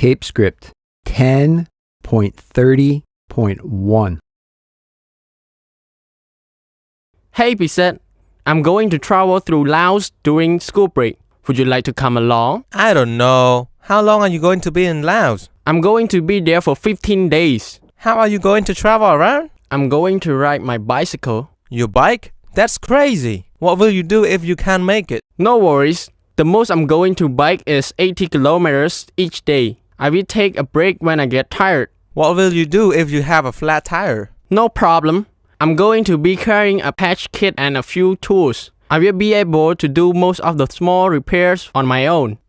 Tape script 10.30.1. Hey Pisette, I'm going to travel through Laos during school break. Would you like to come along? I don't know. How long are you going to be in Laos? I'm going to be there for 15 days. How are you going to travel around? I'm going to ride my bicycle. Your bike? That's crazy. What will you do if you can't make it? No worries. The most I'm going to bike is 80 kilometers each day. I will take a break when I get tired. What will you do if you have a flat tire? No problem. I'm going to be carrying a patch kit and a few tools. I will be able to do most of the small repairs on my own.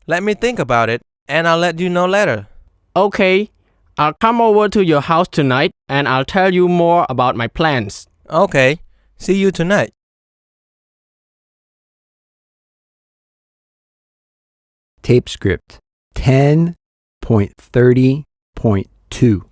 Let me think about it, and I'll let you know later. Okay, I'll come over to your house tonight and I'll tell you more about my plans. Okay, see you tonight. Tape script 10.30.2.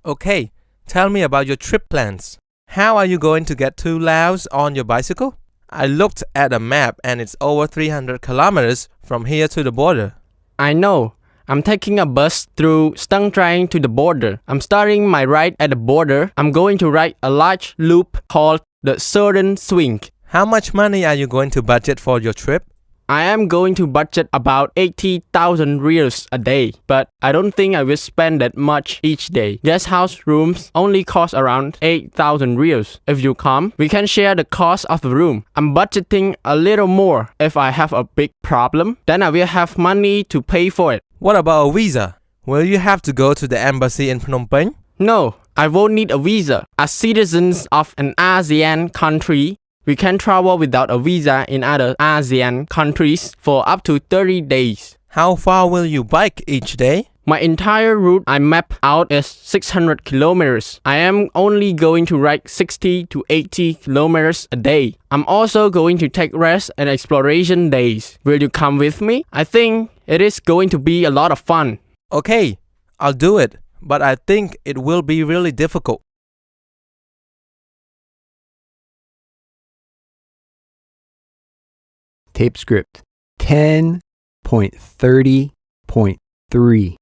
Okay, tell me about your trip plans. How are you going to get to Laos on your bicycle? I looked at a map and it's over 300 kilometers from here to the border. I know. I'm taking a bus through Stung Treng to the border. I'm starting my ride at the border. I'm going to ride a large loop called the Southern Swing. How much money are you going to budget for your trip? I am going to budget about 80,000 reals a day, but I don't think I will spend that much each day. Guest house rooms only cost around 8,000 reals. If you come, we can share the cost of the room. I'm budgeting a little more. If I have a big problem, then I will have money to pay for it. What about a visa? Will you have to go to the embassy in Phnom Penh? No, I won't need a visa. As citizens of an ASEAN country, we can travel without a visa in other ASEAN countries for up to 30 days. How far will you bike each day? My entire route I map out is 600 kilometers. I am only going to ride 60 to 80 kilometers a day. I'm also going to take rest and exploration days. Will you come with me? I think it is going to be a lot of fun. Okay, I'll do it, but I think it will be really difficult. Tape script 10.30.3.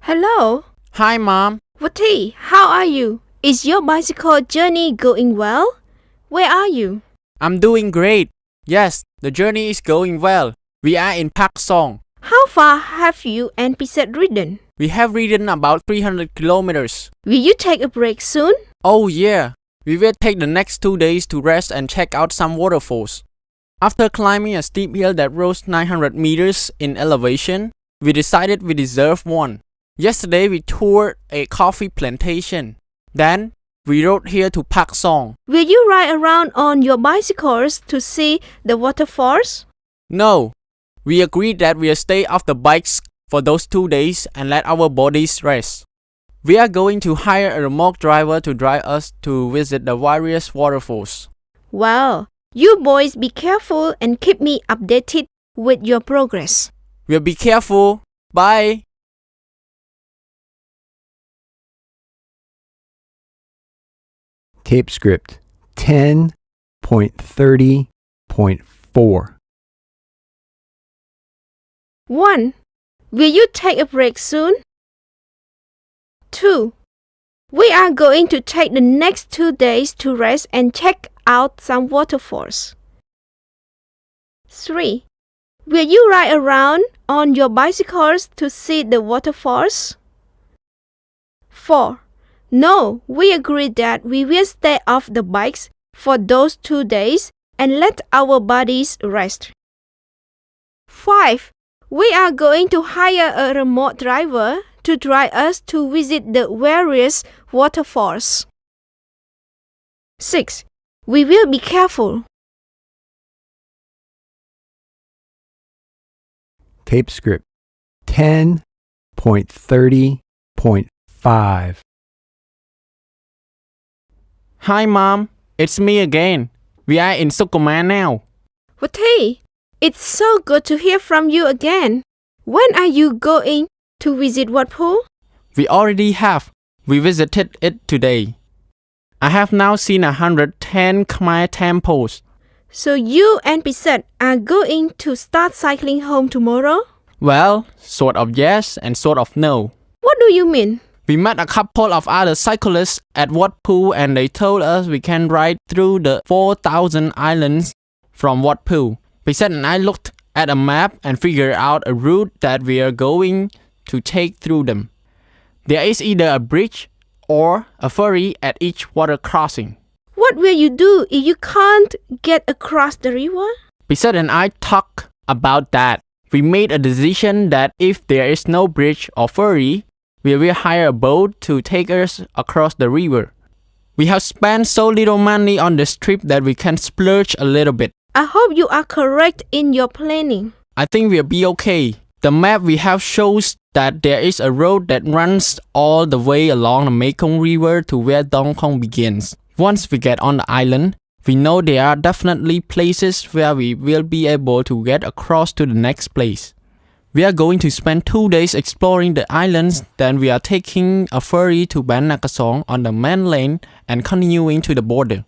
Hello. Hi, Mom. Vati, how are you? Is your bicycle journey going well? Where are you? I'm doing great. Yes, the journey is going well. We are in Pak Song. How far have you and Pisette ridden? We have ridden about 300 kilometers. Will you take a break soon? Oh yeah. We will take the next 2 days to rest and check out some waterfalls. After climbing a steep hill that rose 900 meters in elevation, we decided we deserve one. Yesterday we toured a coffee plantation. Then we rode here to Pak Song. Will you ride around on your bicycles to see the waterfalls? No, we agreed that we'll stay off the bikes for those 2 days and let our bodies rest. We are going to hire a remote driver to drive us to visit the various waterfalls. Well, you boys be careful and keep me updated with your progress. We'll be careful. Bye. Tape script 10.30.4. 1. Will you take a break soon? 2. We are going to take the next 2 days to rest and check out some waterfalls. 3. Will you ride around on your bicycles to see the waterfalls? 4. No, we agreed that we will stay off the bikes for those 2 days and let our bodies rest. 5. We are going to hire a remote driver to drive us to visit the various waterfalls. 6. We will be careful. Tape script 10.30.5. Hi, Mom. It's me again. We are in Sukoma now. Vati, it's so good to hear from you again. When are you going to visit Wat Phu? We already have. We visited it today. I have now seen 110 Khmer temples. So you and Pisette are going to start cycling home tomorrow? Well, sort of yes and sort of no. What do you mean? We met a couple of other cyclists at Wat Phu and they told us we can ride through the 4,000 islands from Wat Phu. Pisette and I looked at a map and figured out a route that we are going to take through them. There is either a bridge or a ferry at each water crossing. What will you do if you can't get across the river? Pisette and I talked about that. We made a decision that if there is no bridge or ferry, we will hire a boat to take us across the river. We have spent so little money on this trip that we can splurge a little bit. I hope you are correct in your planning. I think we'll be okay. The map we have shows that there is a road that runs all the way along the Mekong River to where Dong Kong begins. Once we get on the island, we know there are definitely places where we will be able to get across to the next place. We are going to spend 2 days exploring the islands, then we are taking a ferry to Ban Nakasong on the mainland and continuing to the border.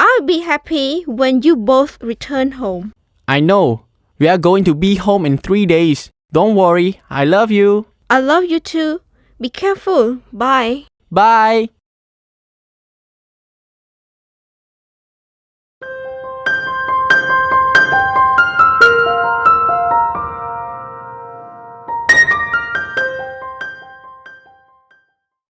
I'll be happy when you both return home. I know. We are going to be home in 3 days. Don't worry, I love you. I love you too. Be careful. Bye. Bye.